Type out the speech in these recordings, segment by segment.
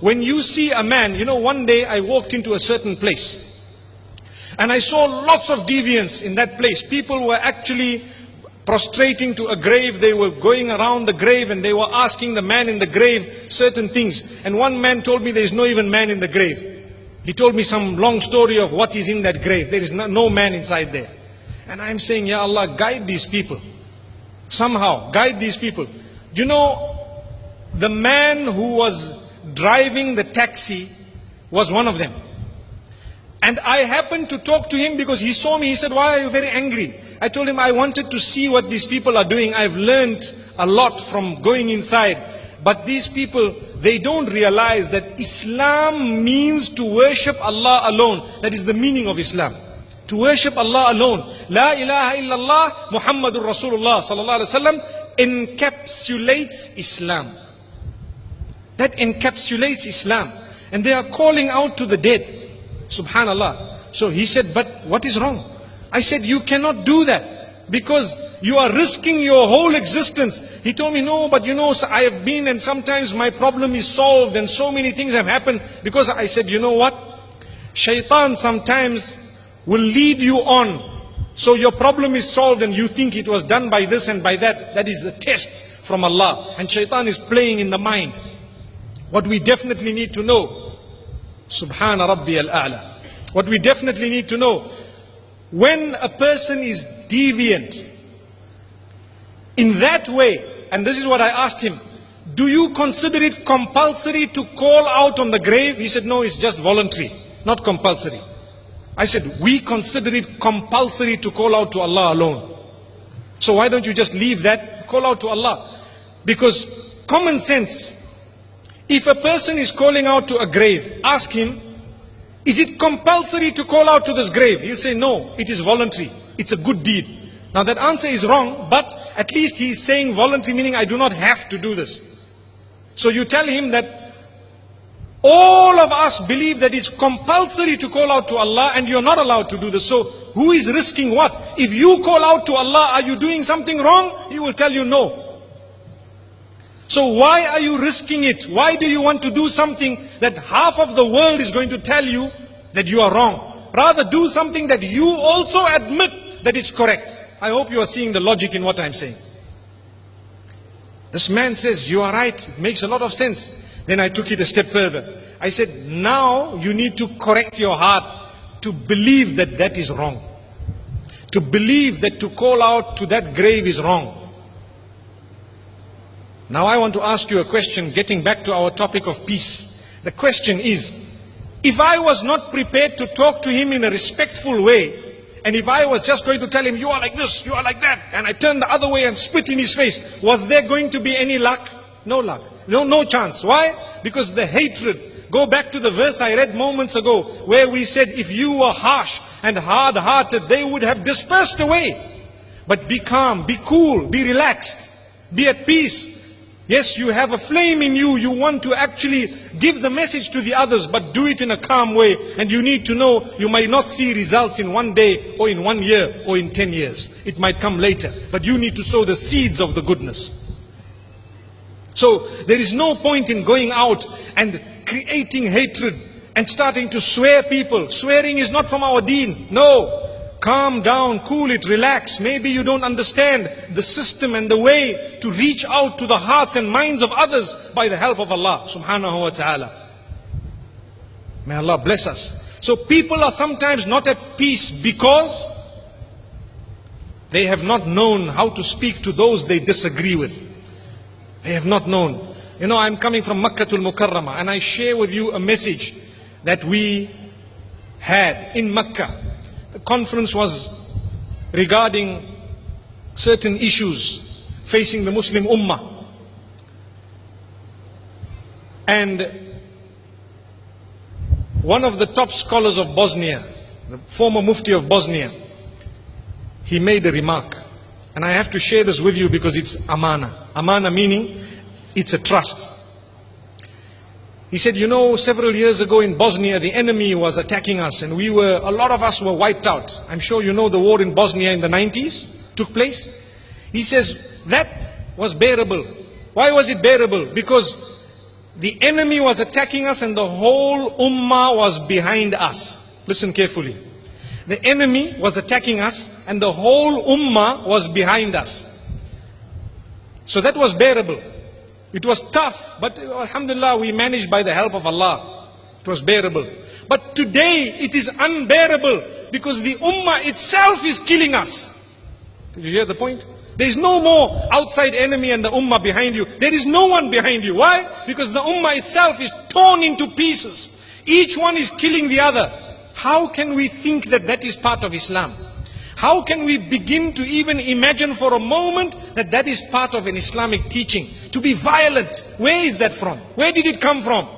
when you see a man, one day I walked into a certain place and I saw lots of deviance in that place. People were actually prostrating to a grave. They were going around the grave and they were asking the man in the grave certain things. And one man told me there is no even man in the grave. He told me some long story of what is in that grave. There is no man inside there. And I'm saying, Ya Allah, guide these people. Somehow, guide these people. The man who was driving the taxi was one of them. And I happened to talk to him because he saw me. He said, why are you very angry? I told him I wanted to see what these people are doing. I've learned a lot from going inside. But these people, they don't realize that Islam means to worship Allah alone. That is the meaning of Islam. To worship Allah alone. La ilaha illallah Muhammadur Rasulullah sallallahu alaihi wasallam encapsulates Islam. That encapsulates Islam. And they are calling out to the dead. Subhanallah. So he said, but what is wrong? I said, you cannot do that because you are risking your whole existence. He told me, no, but I have been and sometimes my problem is solved and so many things have happened. Because I said, you know what? Shaitan sometimes will lead you on. So your problem is solved and you think it was done by this and by that. That is a test from Allah. And shaitan is playing in the mind. What we definitely need to know, Subhana Rabbi al-A'la. What we definitely need to know, when a person is deviant in that way, and this is what I asked him, do you consider it compulsory to call out on the grave? He said, no, it's just voluntary, not compulsory. I said, we consider it compulsory to call out to Allah alone. So why don't you just leave that, call out to Allah? Because common sense, if a person is calling out to a grave, ask him, is it compulsory to call out to this grave? He'll say, no, it is voluntary. It's a good deed. Now that answer is wrong, but at least he is saying voluntary, meaning I do not have to do this. So you tell him that all of us believe that it's compulsory to call out to Allah and you're not allowed to do this. So who is risking what? If you call out to Allah, are you doing something wrong? He will tell you no. So why are you risking it? Why do you want to do something that half of the world is going to tell you that you are wrong? Rather do something that you also admit that it's correct. I hope you are seeing the logic in what I'm saying. This man says, you are right, it makes a lot of sense. Then I took it a step further. I said, now you need to correct your heart to believe that that is wrong. To believe that to call out to that grave is wrong. Now I want to ask you a question, getting back to our topic of peace. The question is, if I was not prepared to talk to him in a respectful way, and if I was just going to tell him, you are like this, you are like that, and I turned the other way and spit in his face, was there going to be any luck? No luck. No chance. Why? Because the hatred. Go back to the verse I read moments ago, where we said, if you were harsh and hard-hearted, they would have dispersed away. But be calm, be cool, be relaxed, be at peace. Yes, you have a flame in you, you want to actually give the message to the others, but do it in a calm way. And you need to know, you might not see results in one day, or in 1 year, or in 10 years. It might come later, but you need to sow the seeds of the goodness. So, there is no point in going out and creating hatred, and starting to swear people. Swearing is not from our deen, no. Calm down, cool it, relax. Maybe you don't understand the system and the way to reach out to the hearts and minds of others by the help of Allah subhanahu wa ta'ala. May Allah bless us. So people are sometimes not at peace because they have not known how to speak to those they disagree with. They have not known. I'm coming from Makkatul Mukarramah, and I share with you a message that we had in Makkah. The conference was regarding certain issues facing the Muslim Ummah. And one of the top scholars of Bosnia, the former Mufti of Bosnia, he made a remark. And I have to share this with you because it's amana. Amana meaning it's a trust. He said, several years ago in Bosnia, the enemy was attacking us and a lot of us were wiped out. I'm sure you know the war in Bosnia in the 90s took place. He says, that was bearable. Why was it bearable? Because The enemy was attacking us and the whole ummah was behind us. Listen carefully. The enemy was attacking us and the whole ummah was behind us. So that was bearable. It was tough, but alhamdulillah, we managed by the help of Allah. It was bearable. But today it is unbearable because the ummah itself is killing us. Did you hear the point? There is no more outside enemy and the ummah behind you. There is no one behind you. Why? Because the ummah itself is torn into pieces. Each one is killing the other. How can we think that that is part of Islam? How can we begin to even imagine for a moment that that is part of an Islamic teaching? To be violent. Where is that from? Where did it come from?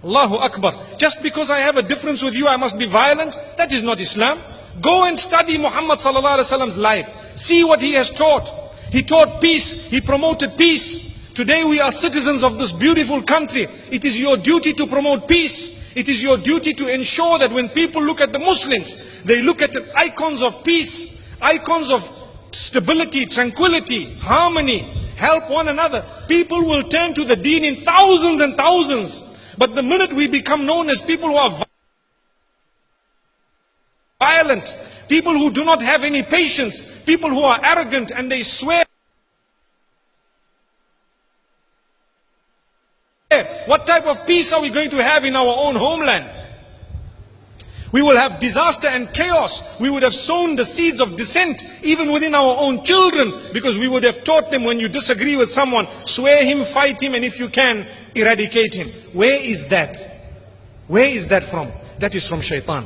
Allahu Akbar. Just because I have a difference with you, I must be violent? That is not Islam. Go and study Muhammad sallallahu alaihi wasallam's life. See what he has taught. He taught peace. He promoted peace. Today we are citizens of this beautiful country. It is your duty to promote peace. It is your duty to ensure that when people look at the Muslims, they look at the icons of peace, icons of stability, tranquility, harmony, help one another. People will turn to the deen in thousands and thousands. But the minute we become known as people who are violent, people who do not have any patience, people who are arrogant and they swear, what type of peace are we going to have in our own homeland? We will have disaster and chaos. We would have sown the seeds of dissent even within our own children, because we would have taught them, when you disagree with someone, swear him, fight him, and if you can, eradicate him. Where is that? Where is that from? That is from shaitan.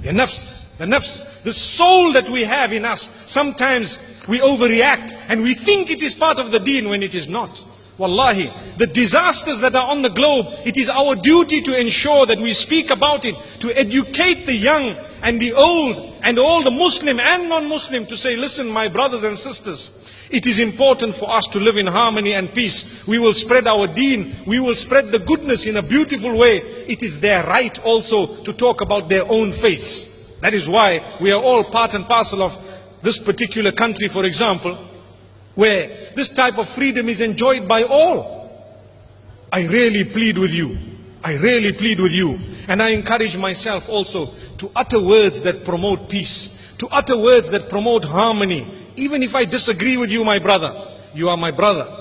The nafs, the soul that we have in us. Sometimes we overreact and we think it is part of the deen when it is not. Wallahi, the disasters that are on the globe, it is our duty to ensure that we speak about it, to educate the young and the old and all the Muslim and non-Muslim, to say, listen, my brothers and sisters, it is important for us to live in harmony and peace. We will spread our deen, we will spread the goodness in a beautiful way. It is their right also to talk about their own faiths. That is why we are all part and parcel of this particular country, for example, where this type of freedom is enjoyed by all. I really plead with you. I really plead with you. And I encourage myself also to utter words that promote peace, to utter words that promote harmony. Even if I disagree with you, my brother, you are my brother.